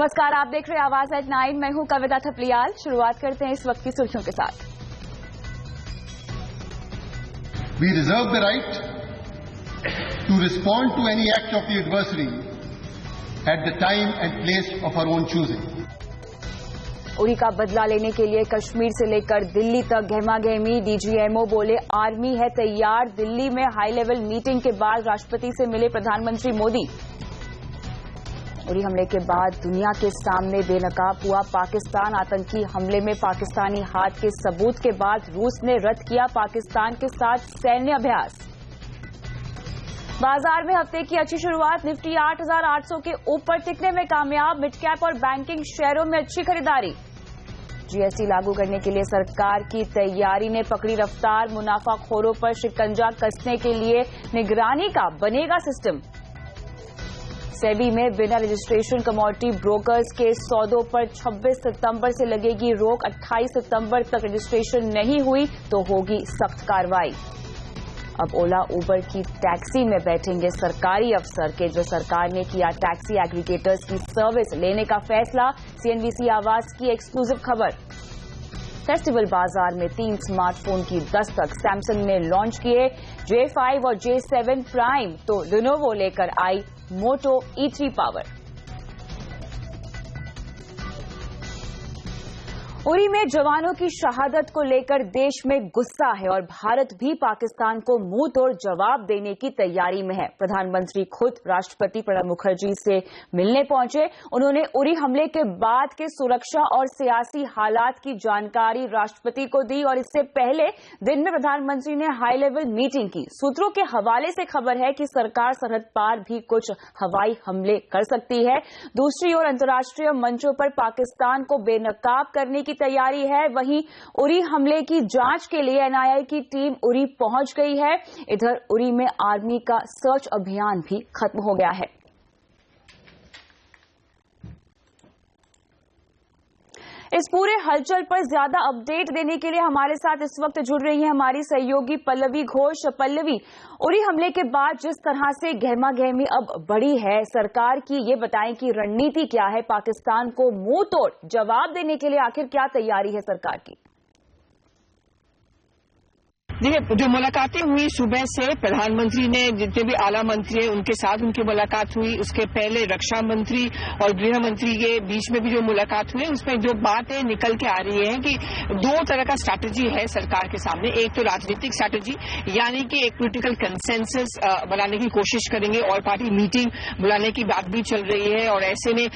नमस्कार, आप देख रहे हैं आवाज एट 9। मैं हूं कविता थपलियाल। शुरुआत करते हैं इस वक्त की सुर्खियों के साथ। We reserve the right to respond to any act of the adversary at the time and place of our own choosing. Uri का बदला लेने के लिए कश्मीर से लेकर दिल्ली तक गहमागहमी। डीजीएमओ बोले आर्मी है तैयार। दिल्ली में हाई लेवल मीटिंग के बाद राष्ट्रपति से मिले प्रधानमंत्री मोदी। उरी हमले के बाद दुनिया के सामने बेनकाब हुआ पाकिस्तान। आतंकी हमले में पाकिस्तानी हाथ के सबूत के बाद रूस ने रद्द किया पाकिस्तान के साथ सैन्य अभ्यास। बाजार में हफ्ते की अच्छी शुरुआत। निफ्टी 8,800 के ऊपर टिकने में कामयाब। मिड कैप और बैंकिंग शेयरों में अच्छी खरीदारी। जीएसटी लागू करने के लिए सरकार की तैयारी ने पकड़ी रफ्तार। मुनाफाखोरों पर शिकंजा कसने के लिए निगरानी का बनेगा सिस्टम। सेबी में बिना रजिस्ट्रेशन कमोडिटी ब्रोकर्स के सौदों पर 26 सितंबर से लगेगी रोक। 28 सितंबर तक रजिस्ट्रेशन नहीं हुई तो होगी सख्त कार्रवाई। अब ओला उबर की टैक्सी में बैठेंगे सरकारी अफसर। केंद्र सरकार ने किया टैक्सी एग्रीगेटर्स की सर्विस लेने का फैसला। सीएनबीसी आवाज की एक्सक्लूसिव खबर। फेस्टिवल बाजार में 3 स्मार्टफोन की दस्तक। सैमसंग ने लॉन्च किए J5 और J7 प्राइम, तो लिनोवो लेकर आई मोटो E3 पावर। उरी में जवानों की शहादत को लेकर देश में गुस्सा है और भारत भी पाकिस्तान को मुंह तोड़ जवाब देने की तैयारी में है। प्रधानमंत्री खुद राष्ट्रपति प्रणब मुखर्जी से मिलने पहुंचे। उन्होंने उरी हमले के बाद के सुरक्षा और सियासी हालात की जानकारी राष्ट्रपति को दी और इससे पहले दिन में प्रधानमंत्री ने हाई लेवल मीटिंग की। सूत्रों के हवाले से खबर है कि सरकार सरहद पार भी कुछ हवाई हमले कर सकती है। दूसरी ओर अंतर्राष्ट्रीय मंचों पर पाकिस्तान को बेनकाब करने की तैयारी है। वहीं उरी हमले की जांच के लिए एनआईए की टीम उरी पहुंच गई है। इधर उरी में आर्मी का सर्च अभियान भी खत्म हो गया है। इस पूरे हलचल पर ज्यादा अपडेट देने के लिए हमारे साथ इस वक्त जुड़ रही है हमारी सहयोगी पल्लवी घोष। पल्लवी, उरी हमले के बाद जिस तरह से गहमागहमी अब बढ़ी है सरकार की, ये बताएं कि रणनीति क्या है? पाकिस्तान को मुंह तोड़ जवाब देने के लिए आखिर क्या तैयारी है सरकार की? देखिए, जो मुलाकातें हुई सुबह से प्रधानमंत्री ने जितने भी आला मंत्री हैं उनके साथ उनकी मुलाकात हुई। उसके पहले रक्षा मंत्री और गृह मंत्री के बीच में भी जो मुलाकात हुई उसमें जो बातें निकल के आ रही है कि 2 तरह का स्ट्रैटेजी है सरकार के सामने। एक तो राजनीतिक स्ट्रैटेजी, यानी कि एक पॉलिटिकल कंसेंसस बनाने की कोशिश करेंगे और पार्टी मीटिंग बुलाने की बात भी चल रही है। और ऐसे में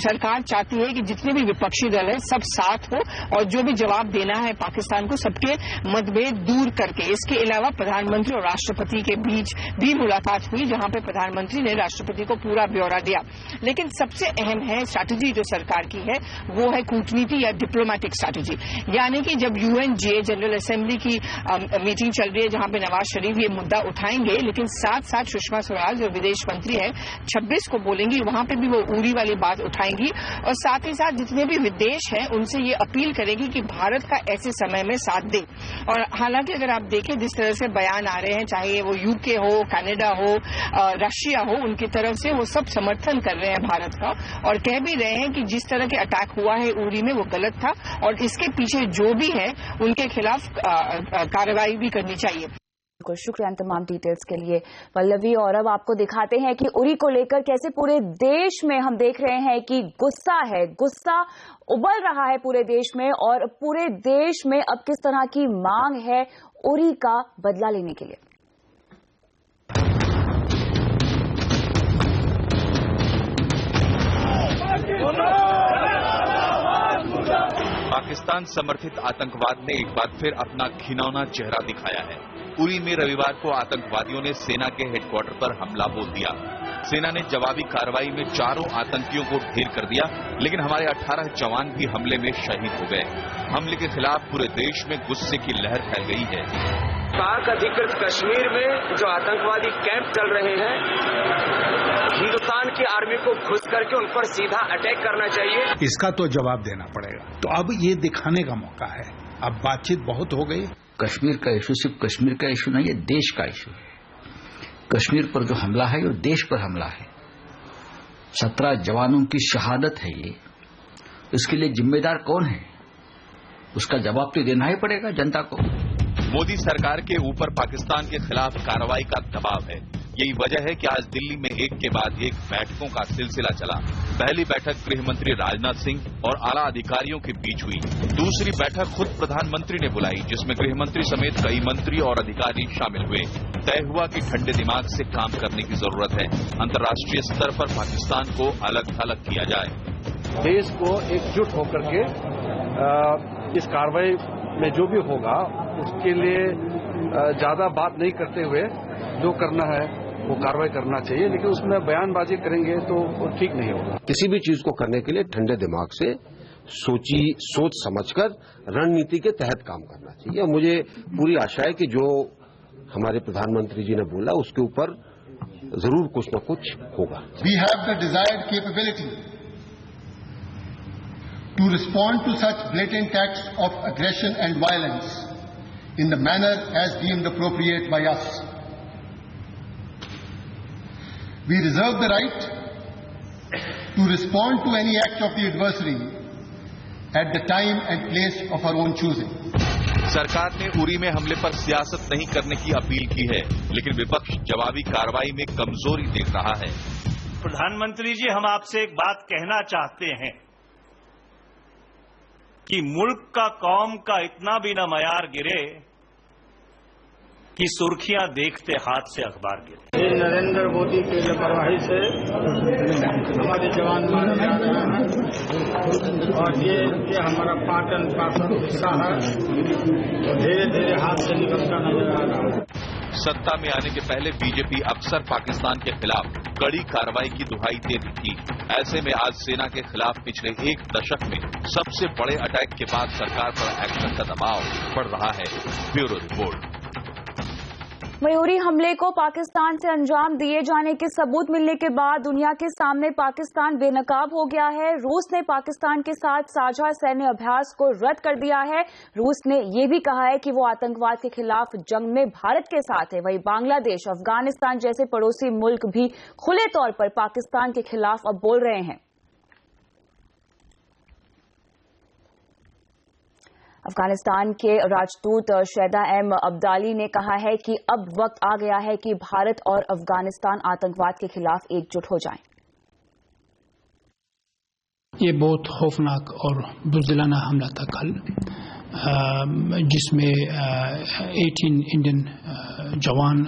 सरकार चाहती है कि जितने भी विपक्षी दल है सब साथ हो और जो भी जवाब देना है पाकिस्तान को सबके मतभेद दूर करके। इसके अलावा प्रधानमंत्री और राष्ट्रपति के बीच भी मुलाकात हुई जहां पे प्रधानमंत्री ने राष्ट्रपति को पूरा ब्यौरा दिया। लेकिन सबसे अहम है स्ट्रैटेजी जो सरकार की है वो है कूटनीति या डिप्लोमेटिक स्ट्रैटेजी, यानी कि जब UNGA जनरल असेंबली की मीटिंग चल रही है जहां पे नवाज शरीफ ये मुद्दा उठाएंगे, लेकिन साथ साथ सुषमा स्वराज जो विदेश मंत्री है 26 को बोलेंगी, वहां पे भी वो उरी वाली बात उठाएंगी और साथ ही साथ जितने भी विदेश हैं उनसे ये अपील करेगी कि भारत का ऐसे समय में साथ दे। और हालांकि अगर आप देखें जिस तरह से बयान आ रहे हैं, चाहे वो UK हो, कनाडा हो, रशिया हो, उनकी तरफ से वो सब समर्थन कर रहे हैं भारत का और कह भी रहे हैं कि जिस तरह के अटैक हुआ है उरी में वो गलत था और इसके पीछे जो भी है उनके खिलाफ कार्रवाई भी करनी चाहिए। बिल्कुल, शुक्रिया तमाम डिटेल्स के लिए पल्लवी। और अब आपको दिखाते हैं कि उरी को लेकर कैसे पूरे देश में हम देख रहे हैं कि गुस्सा उबल रहा है पूरे देश में और पूरे देश में अब किस तरह की मांग है उरी का बदला लेने के लिए। पाकिस्तान समर्थित आतंकवाद ने एक बार फिर अपना घिनौना चेहरा दिखाया है। उरी में रविवार को आतंकवादियों ने सेना के हेडक्वार्टर पर हमला बोल दिया। सेना ने जवाबी कार्रवाई में 4 आतंकियों को ढेर कर दिया, लेकिन हमारे 18 जवान भी हमले में शहीद हो गए। हमले के खिलाफ पूरे देश में गुस्से की लहर फैल गई है। पाक अधिकृत कश्मीर में जो आतंकवादी कैंप चल रहे हैं, हिंदुस्तान की आर्मी को घुस करके उन पर सीधा अटैक करना चाहिए। इसका तो जवाब देना पड़ेगा। तो अब ये दिखाने का मौका है। अब बातचीत बहुत हो गई। कश्मीर का इशू सिर्फ कश्मीर का इशू नहीं है, देश का इशू है। कश्मीर पर जो हमला है वो देश पर हमला है। 17 जवानों की शहादत है ये, इसके लिए जिम्मेदार कौन है? उसका जवाब तो देना ही पड़ेगा जनता को। मोदी सरकार के ऊपर पाकिस्तान के खिलाफ कार्रवाई का दबाव है। यही वजह है कि आज दिल्ली में एक के बाद एक बैठकों का सिलसिला चला। पहली बैठक गृह मंत्री राजनाथ सिंह और आला अधिकारियों के बीच हुई। दूसरी बैठक खुद प्रधानमंत्री ने बुलाई, जिसमें गृह मंत्री समेत कई मंत्री और अधिकारी शामिल हुए। तय हुआ कि ठंडे दिमाग से काम करने की जरूरत है। अंतर्राष्ट्रीय स्तर पर पाकिस्तान को अलग थलग किया जाए। देश को एकजुट होकर के इस कार्रवाई में जो भी होगा उसके लिए ज्यादा बात नहीं करते हुए जो करना है वो कार्रवाई करना चाहिए, लेकिन उसमें बयानबाजी करेंगे तो वो ठीक नहीं होगा। किसी भी चीज को करने के लिए ठंडे दिमाग से सोच समझकर रणनीति के तहत काम करना चाहिए। और मुझे पूरी आशा है कि जो हमारे प्रधानमंत्री जी ने बोला उसके ऊपर जरूर कुछ न कुछ होगा। We have the desired capability to respond to such blatant acts of aggression and violence in the manner as deemed appropriate by us. We reserve the right to respond to any act of the adversary at the time and place of our own choosing. सरकार ने उरी में हमले पर सियासत नहीं करने की appeal की है, लेकिन विपक्ष जवाबी कार्रवाई में कमजोरी देख रहा है। प्रधानमंत्री जी, हम आपसे एक बात कहना चाहते हैं कि मुल्क का, कौम का इतना भी न मयार गिरे कि सुर्खियां देखते हाथ से अखबार गिरे। ये नरेंद्र मोदी की लापरवाही से हमारे जवान मारे जा रहे हैं और ये हमारा पाटन हिस्सा है, धीरे धीरे हाथ से निकलता नजर आ रहा है। सत्ता में आने के पहले बीजेपी अक्सर पाकिस्तान के खिलाफ कड़ी कार्रवाई की दुहाई देती थी। ऐसे में आज सेना के खिलाफ पिछले एक दशक में सबसे बड़े अटैक के बाद सरकार पर एक्शन का दबाव बढ़ रहा है। Bureau report. मयूरी हमले को पाकिस्तान से अंजाम दिए जाने के सबूत मिलने के बाद दुनिया के सामने पाकिस्तान बेनकाब हो गया है। रूस ने पाकिस्तान के साथ साझा सैन्य अभ्यास को रद्द कर दिया है। रूस ने यह भी कहा है कि वो आतंकवाद के खिलाफ जंग में भारत के साथ है। वहीं बांग्लादेश, अफगानिस्तान जैसे पड़ोसी मुल्क भी खुले तौर पर पाकिस्तान के खिलाफ अब बोल रहे हैं। अफगानिस्तान के राजदूत शैदा एम अब्दाली ने कहा है कि अब वक्त आ गया है कि भारत और अफगानिस्तान आतंकवाद के खिलाफ एकजुट हो जाएं। ये बहुत खौफनाक और बुज़दिलाना हमला था कल, जिसमें 18 इंडियन जवान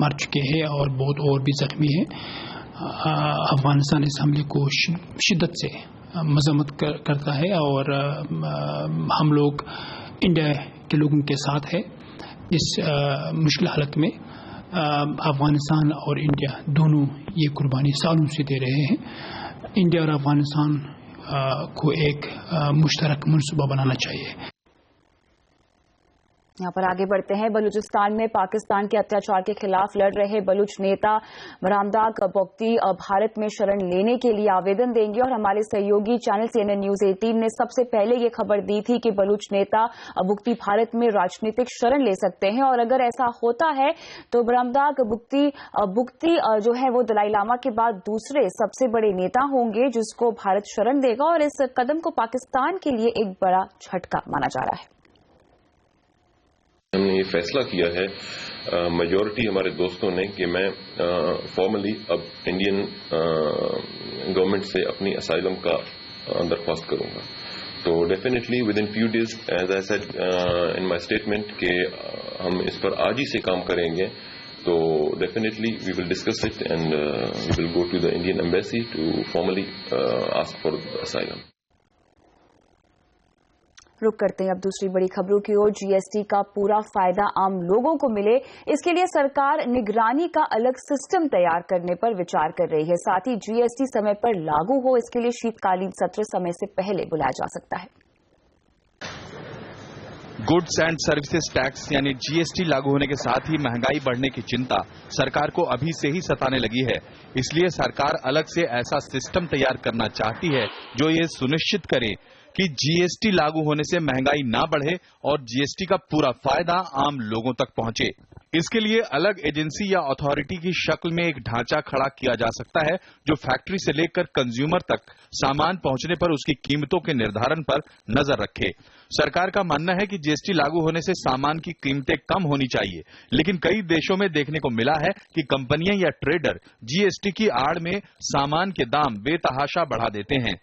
मर चुके हैं और बहुत और भी जख्मी हैं। अफगानिस्तान इस हमले को शिद्दत से मजम्मत करता है और हम लोग इंडिया के लोगों के साथ है इस मुश्किल हालत में। अफगानिस्तान और इंडिया दोनों ये कुर्बानी सालों से दे रहे हैं। इंडिया और अफगानिस्तान को एक मुश्तरक मंसूबा बनाना चाहिए। यहाँ पर आगे बढ़ते हैं। बलूचिस्तान में पाकिस्तान के अत्याचार के खिलाफ लड़ रहे बलूच नेता मरामदाग बुख्ती भारत में शरण लेने के लिए आवेदन देंगे और हमारे सहयोगी चैनल CNN News 18 ने सबसे पहले ये खबर दी थी कि बलूच नेता बुख्ती भारत में राजनीतिक शरण ले सकते हैं और अगर ऐसा होता है तो मरामदाग बुख्ती जो है वो दलाई लामा के बाद दूसरे सबसे बड़े नेता होंगे जिसको भारत शरण देगा और इस कदम को पाकिस्तान के लिए एक बड़ा झटका माना जा रहा है। हमने ये फैसला किया है मेजॉरिटी हमारे दोस्तों ने कि मैं फॉर्मली अब इंडियन गवर्नमेंट से अपनी असाइलम का दरख्वास्त करूंगा। तो definitely within few days as I said in my statement कि हम इस पर आज ही से काम करेंगे। तो definitely we will discuss it and we will go to the Indian embassy to formally ask for asylum. रुक करते हैं अब दूसरी बड़ी खबरों की ओर। GST का पूरा फायदा आम लोगों को मिले, इसके लिए सरकार निगरानी का अलग सिस्टम तैयार करने पर विचार कर रही है। साथ ही GST समय पर लागू हो, इसके लिए शीतकालीन सत्र समय से पहले बुलाया जा सकता है। गुड्स एंड सर्विसेज टैक्स यानी GST लागू होने के साथ ही महंगाई बढ़ने की चिंता सरकार को अभी से ही सताने लगी है। इसलिए सरकार अलग से ऐसा सिस्टम तैयार करना चाहती है जो ये सुनिश्चित करे कि GST लागू होने से महंगाई ना बढ़े और GST का पूरा फायदा आम लोगों तक पहुंचे। इसके लिए अलग एजेंसी या अथॉरिटी की शक्ल में एक ढांचा खड़ा किया जा सकता है जो फैक्ट्री से लेकर कंज्यूमर तक सामान पहुंचने पर उसकी कीमतों के निर्धारण पर नजर रखे। सरकार का मानना है कि जीएसटी लागू होने से सामान की कीमतें कम होनी चाहिए, लेकिन कई देशों में देखने को मिला है कि कंपनियां या ट्रेडर जीएसटी की आड़ में सामान के दाम बेतहाशा बढ़ा देते हैं।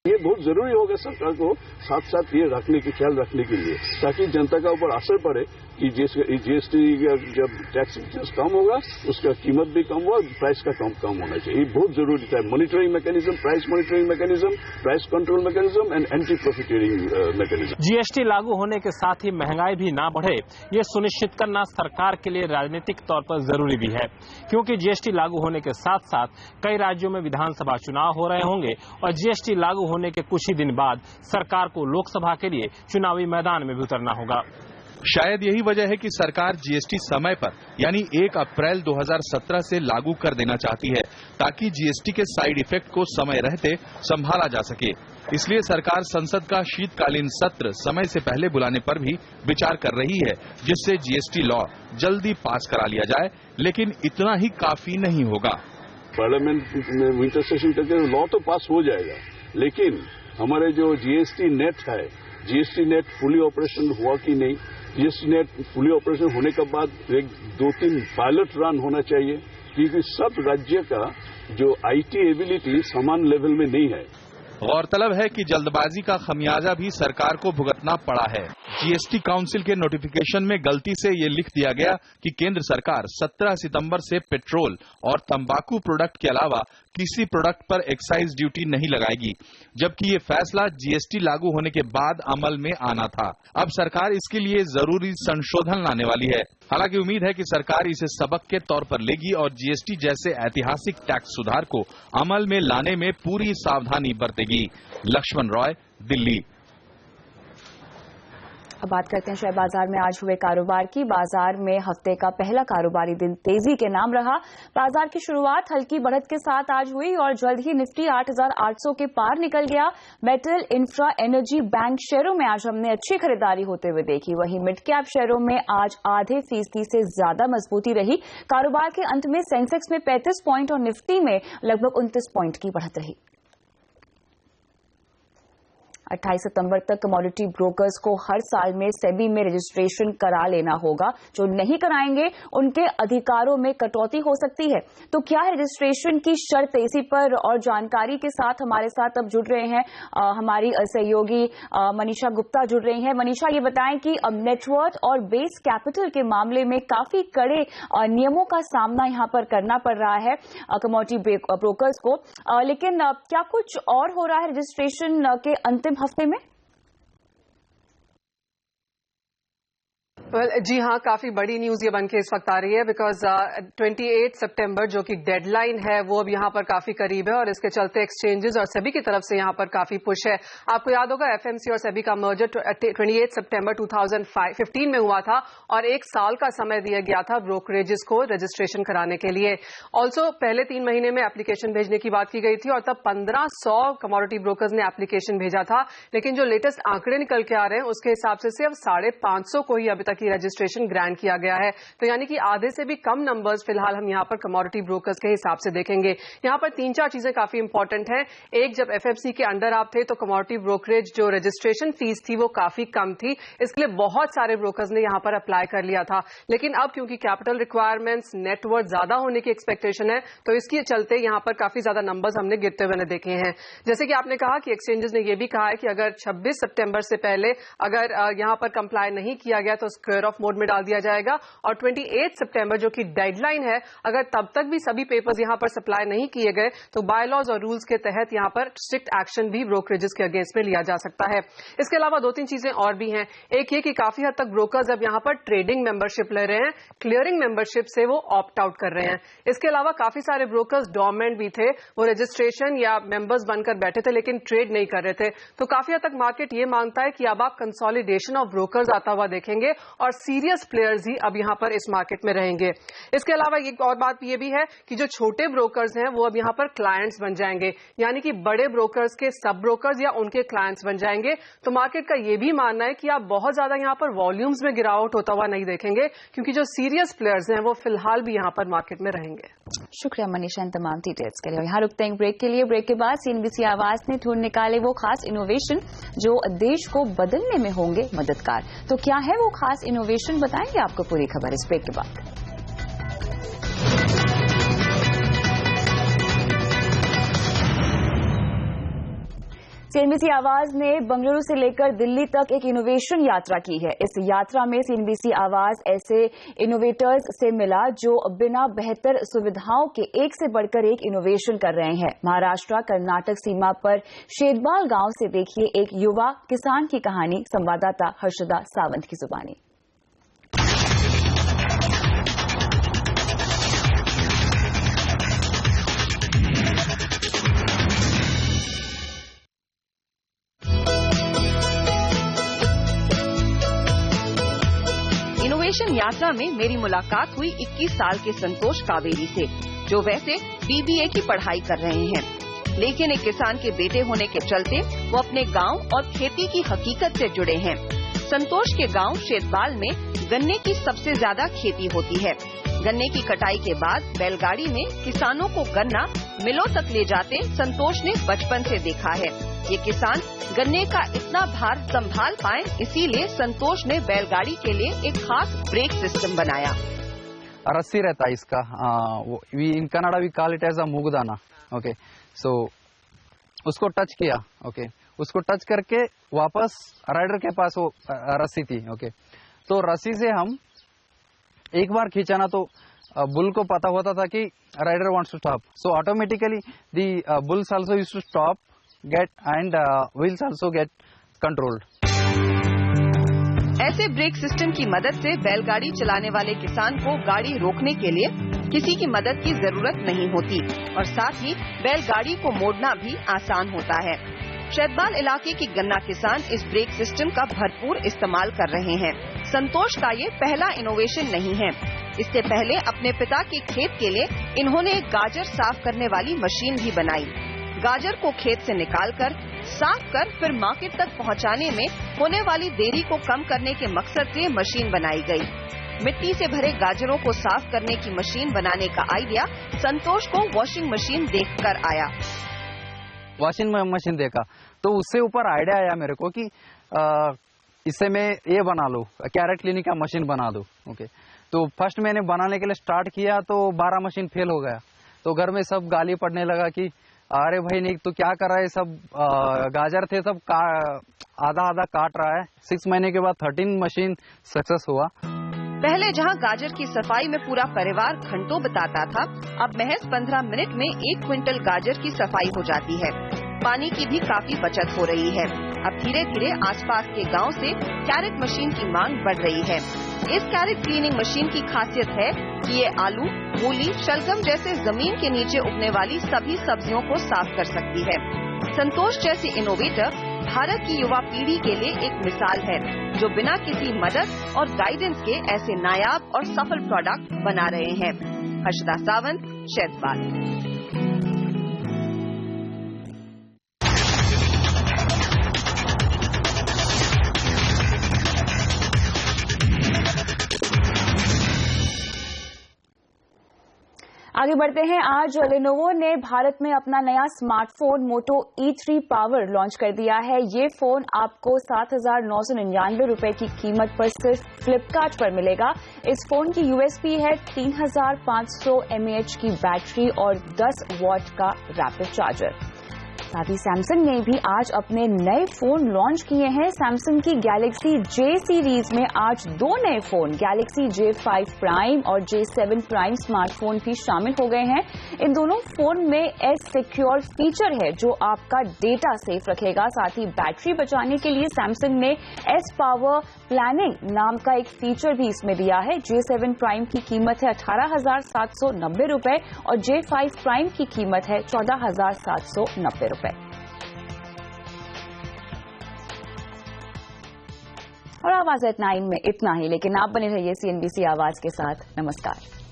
ये बहुत जरूरी होगा सरकार को साथ साथ ये रखने की ख्याल रखने के लिए, ताकि जनता का ऊपर असर पड़े कि जीएसटी जब टैक्स कम होगा उसका कीमत भी कम होगा, प्राइस का कम होना चाहिए। ये बहुत जरूरी है। Monitoring mechanism, price monitoring mechanism, price control mechanism and anti profiteering mechanism. GST लागू होने के साथ ही महंगाई भी ना बढ़े, ये सुनिश्चित करना सरकार के लिए राजनीतिक तौर पर जरूरी भी है, क्योंकि जीएसटी लागू होने के साथ साथ कई राज्यों में विधानसभा चुनाव हो रहे होंगे और जीएसटी लागू होने के कुछ ही दिन बाद सरकार को लोकसभा के लिए चुनावी मैदान में भी उतरना होगा। शायद यही वजह है कि सरकार जीएसटी समय पर यानी 1 अप्रैल 2017 से लागू कर देना चाहती है, ताकि जीएसटी के साइड इफेक्ट को समय रहते संभाला जा सके। इसलिए सरकार संसद का शीतकालीन सत्र समय से पहले बुलाने पर भी विचार कर रही है, जिससे जीएसटी लॉ जल्दी पास करा लिया जाए, लेकिन इतना ही काफी नहीं होगा। पार्लियामेंट में विंटर सेशन करके लॉ तो पास हो जाएगा, लेकिन हमारे जो जीएसटी नेट है, जीएसटी नेट फुली ऑपरेशन हुआ कि नहीं, जीएसटी नेट फुली ऑपरेशन होने के बाद 2-3 पायलट रन होना चाहिए, क्योंकि सब राज्य का जो आईटी एबिलिटी समान लेवल में नहीं है। गौरतलब है कि जल्दबाजी का खमियाजा भी सरकार को भुगतना पड़ा है। जीएसटी काउंसिल के नोटिफिकेशन में गलती से ये लिख दिया गया कि केंद्र सरकार 17 सितंबर से पेट्रोल और तंबाकू प्रोडक्ट के अलावा किसी प्रोडक्ट पर एक्साइज ड्यूटी नहीं लगाएगी, जबकि ये फैसला जीएसटी लागू होने के बाद अमल में आना था। अब सरकार इसके लिए जरूरी संशोधन लाने वाली है। हालांकि उम्मीद है कि सरकार इसे सबक के तौर पर लेगी और जीएसटी जैसे ऐतिहासिक टैक्स सुधार को अमल में लाने में पूरी सावधानी बरतेगी। लक्ष्मण रॉय, दिल्ली। अब बात करते हैं शेयर बाजार में आज हुए कारोबार की। बाजार में हफ्ते का पहला कारोबारी दिन तेजी के नाम रहा। बाजार की शुरुआत हल्की बढ़त के साथ आज हुई और जल्द ही निफ्टी 8,800 के पार निकल गया। मेटल, इंफ्रा, एनर्जी, बैंक शेयरों में आज हमने अच्छी खरीदारी होते हुए देखी। वहीं मिड कैप शेयरों में आज आधे फीसदी से ज्यादा मजबूती रही। कारोबार के अंत में सेंसेक्स में 35 पॉइंट और निफ्टी में लगभग 29 पॉइंट की बढ़त रही। 28 सितंबर तक कमोडिटी ब्रोकर्स को हर साल में सेबी में रजिस्ट्रेशन करा लेना होगा। जो नहीं कराएंगे उनके अधिकारों में कटौती हो सकती है। तो क्या है रजिस्ट्रेशन की शर्त, इसी पर और जानकारी के साथ हमारे साथ अब जुड़ रहे हैं हमारी सहयोगी मनीषा गुप्ता जुड़ रही हैं। मनीषा, ये बताएं कि अब नेटवर्थ और बेस कैपिटल के मामले में काफी कड़े नियमों का सामना यहां पर करना पड़ रहा है कमोडिटी ब्रोकर्स को, लेकिन क्या कुछ और हो रहा है रजिस्ट्रेशन के अंतिम हफ्ते में? जी हाँ, काफी बड़ी न्यूज ये बनके इस वक्त आ रही है, बिकॉज 28 सितंबर जो कि डेडलाइन है वो अब यहाँ पर काफी करीब है और इसके चलते एक्सचेंजेस और सेबी की तरफ से यहाँ पर काफी पुश है। आपको याद होगा एफएमसी और सेबी का मर्जर 28 सितंबर 2015 में हुआ था और 1 साल का समय दिया गया था ब्रोकरेजेस को रजिस्ट्रेशन कराने के लिए। ऑल्सो पहले 3 महीने में एप्लीकेशन भेजने की बात की गई थी और तब 1500 कमोडिटी ब्रोकर्स ने एप्लीकेशन भेजा था, लेकिन जो लेटेस्ट आंकड़े निकल के आ रहे हैं उसके हिसाब से सिर्फ 550 को ही अभी तक की रजिस्ट्रेशन ग्रांट किया गया है। तो यानी कि आधे से भी कम नंबर्स फिलहाल हम यहां पर कमोडिटी ब्रोकर्स के हिसाब से देखेंगे। यहां पर 3-4 चीजें काफी इंपॉर्टेंट हैं। एक, जब एफएफसी के अंडर आप थे तो कमोडिटी ब्रोकरेज जो रजिस्ट्रेशन फीस थी वो काफी कम थी, इसके लिए बहुत सारे ब्रोकर्स ने यहां पर अप्लाई कर लिया था। लेकिन अब क्योंकि कैपिटल रिक्वायरमेंट्स, नेटवर्थ ज्यादा होने की एक्सपेक्टेशन है, तो इसके चलते यहां पर काफी ज्यादा नंबर्स हमने गिरते हुए देखे हैं। जैसे कि आपने कहा कि एक्सचेंजेस ने यह भी कहा है कि अगर 26 सितंबर से पहले अगर यहां पर कंप्लाई नहीं किया गया तो स्क्वायर ऑफ मोड में डाल दिया जाएगा और 28 सितंबर जो कि डेडलाइन है, अगर तब तक भी सभी पेपर्स यहां पर सप्लाई नहीं किए गए तो बाय लॉज और रूल्स के तहत यहां पर स्ट्रिक्ट एक्शन भी ब्रोकरेजेस के अगेंस्ट में लिया जा सकता है। इसके अलावा 2-3 चीजें और भी हैं। एक ये कि काफी हद तक ब्रोकर्स अब यहां पर ट्रेडिंग मेंबरशिप ले रहे हैं, क्लियरिंग मेंबरशिप से वो ऑप्ट आउट कर रहे हैं। इसके अलावा काफी सारे ब्रोकर्स डोरमेंट भी थे, वो रजिस्ट्रेशन या मेंबर्स बनकर बैठे थे लेकिन ट्रेड नहीं कर रहे थे। तो काफी हद तक मार्केट ये मांगता है कि अब आप कंसोलिडेशन ऑफ ब्रोकर्स आता हुआ देखेंगे और सीरियस प्लेयर्स ही अब यहाँ पर इस मार्केट में रहेंगे। इसके अलावा एक और बात ये भी है कि जो छोटे ब्रोकर्स हैं वो अब यहाँ पर क्लाइंट्स बन जाएंगे, यानी कि बड़े ब्रोकर्स के सब ब्रोकर्स या उनके क्लाइंट्स बन जाएंगे। तो मार्केट का ये भी मानना है कि आप बहुत ज्यादा यहाँ पर वॉल्यूम्स में गिरावट होता हुआ नहीं देखेंगे, क्योंकि जो सीरियस प्लेयर्स हैं वो फिलहाल भी यहाँ पर मार्केट में रहेंगे। शुक्रिया मनीषा इन तमाम डिटेल्स के लिए। यहाँ रुकते हैं ब्रेक के लिए। ब्रेक के बाद सीएनबीसी आवाज ने ढूंढ निकाले वो खास इनोवेशन जो देश को बदलने में होंगे मददगार। तो क्या है वो खास इनोवेशन, बताएंगे आपको पूरी खबर इस ब्रेक के बाद। सीएनबीसी आवाज ने बंगलुरु से लेकर दिल्ली तक एक इनोवेशन यात्रा की है। इस यात्रा में सीएनबीसी आवाज ऐसे इनोवेटर्स से मिला जो बिना बेहतर सुविधाओं के एक से बढ़कर एक इनोवेशन कर रहे हैं। महाराष्ट्र कर्नाटक सीमा पर शेदबाल गांव से देखिए एक युवा किसान की कहानी, संवाददाता हर्षदा सावंत की जुबानी। इनोवेशन यात्रा में मेरी मुलाकात हुई 21 साल के संतोष कावेरी से, जो वैसे बीबीए की पढ़ाई कर रहे हैं, लेकिन एक किसान के बेटे होने के चलते वो अपने गांव और खेती की हकीकत से जुड़े हैं। संतोष के गांव शेदबाल में गन्ने की सबसे ज्यादा खेती होती है। गन्ने की कटाई के बाद बैलगाड़ी में किसानों को गन्ना मिलों तक ले जाते संतोष ने बचपन से देखा है। ये किसान गन्ने का इतना भार संभाल पाए, इसीलिए संतोष ने बैलगाड़ी के लिए एक खास ब्रेक सिस्टम बनाया। रस्सी रहता है इसका, in Canada we call it as a मूगदाना। ओके, सो उसको टच किया, ओके, उसको टच करके वापस राइडर के पास वो रस्सी थी। ओके, तो रस्सी से हम एक बार खींचाना तो बुल को पता होता था कि rider wants to stop, so automatically the bulls also used to stop get and wheels also get controlled. ऐसे ब्रेक सिस्टम की मदद से बैलगाड़ी चलाने वाले किसान को गाड़ी रोकने के लिए किसी की मदद की जरूरत नहीं होती और साथ ही बैलगाड़ी को मोड़ना भी आसान होता है। शेदबाल इलाके के गन्ना किसान इस ब्रेक सिस्टम का भरपूर इस्तेमाल कर रहे हैं। संतोष का ये पहला इनोवेशन नहीं है। इससे पहले अपने पिता के खेत के लिए इन्होंने एक गाजर साफ करने वाली मशीन भी बनाई। गाजर को खेत से निकालकर साफ कर फिर मार्केट तक पहुंचाने में होने वाली देरी को कम करने के मकसद से मशीन बनाई गई। मिट्टी से भरे गाजरों को साफ करने की मशीन बनाने का आइडिया संतोष को वॉशिंग मशीन देखकर आया। वॉशिंग मशीन देखा तो उससे ऊपर आइडिया आया मेरे को कि इससे मैं ये बना लूं, कैरेट क्लीनिंग का मशीन बना दूं। ओके, तो फर्स्ट मैंने बनाने के लिए स्टार्ट किया तो 12 मशीन फेल हो गया। तो घर में सब गाली पड़ने लगा कि अरे भाई नहीं तो क्या कर रहा है, सब गाजर थे सब आधा आधा काट रहा है। 6 महीने के बाद 13 मशीन सक्सेस हुआ। पहले जहां गाजर की सफाई में पूरा परिवार घंटों बिताता था, अब महज 15 मिनट में 1 क्विंटल गाजर की सफाई हो जाती है। पानी की भी काफी बचत हो रही है। अब धीरे धीरे आसपास के गांव से कैरेट मशीन की मांग बढ़ रही है। इस कैरेट क्लीनिंग मशीन की खासियत है कि ये आलू, मूली, शलगम जैसे जमीन के नीचे उगने वाली सभी सब्जियों को साफ कर सकती है। संतोष जैसे इनोवेटर भारत की युवा पीढ़ी के लिए एक मिसाल है, जो बिना किसी मदद और गाइडेंस के ऐसे नायाब और सफल प्रोडक्ट बना रहे हैं। हर्षदा सावंत, शेदबाल। आगे बढ़ते हैं। आज लेनोवो ने भारत में अपना नया स्मार्टफोन मोटो E3 पावर लॉन्च कर दिया है। ये फोन आपको 7,999 रुपए की कीमत पर सिर्फ फ्लिपकार्ट पर मिलेगा। इस फोन की यूएसपी है 3,500 mAh की बैटरी और 10 वॉट का रैपिड चार्जर। साथ ही सैमसंग ने भी आज अपने नए फोन लॉन्च किए हैं। सैमसंग की गैलेक्सी J सीरीज में आज 2 नए फोन गैलेक्सी J5 प्राइम और J7 प्राइम स्मार्टफोन भी शामिल हो गए हैं। इन दोनों फोन में एस सिक्योर फीचर है जो आपका डेटा सेफ रखेगा। साथ ही बैटरी बचाने के लिए सैमसंग ने एस पावर प्लानिंग नाम का एक फीचर भी इसमें दिया है। J7 प्राइम की कीमत है 18,790 रुपए और J5 प्राइम की कीमत है 14,790 रुपए। और आवाज एट 9 में इतना ही, लेकिन आप बने रहिए CNBC आवाज के साथ। नमस्कार।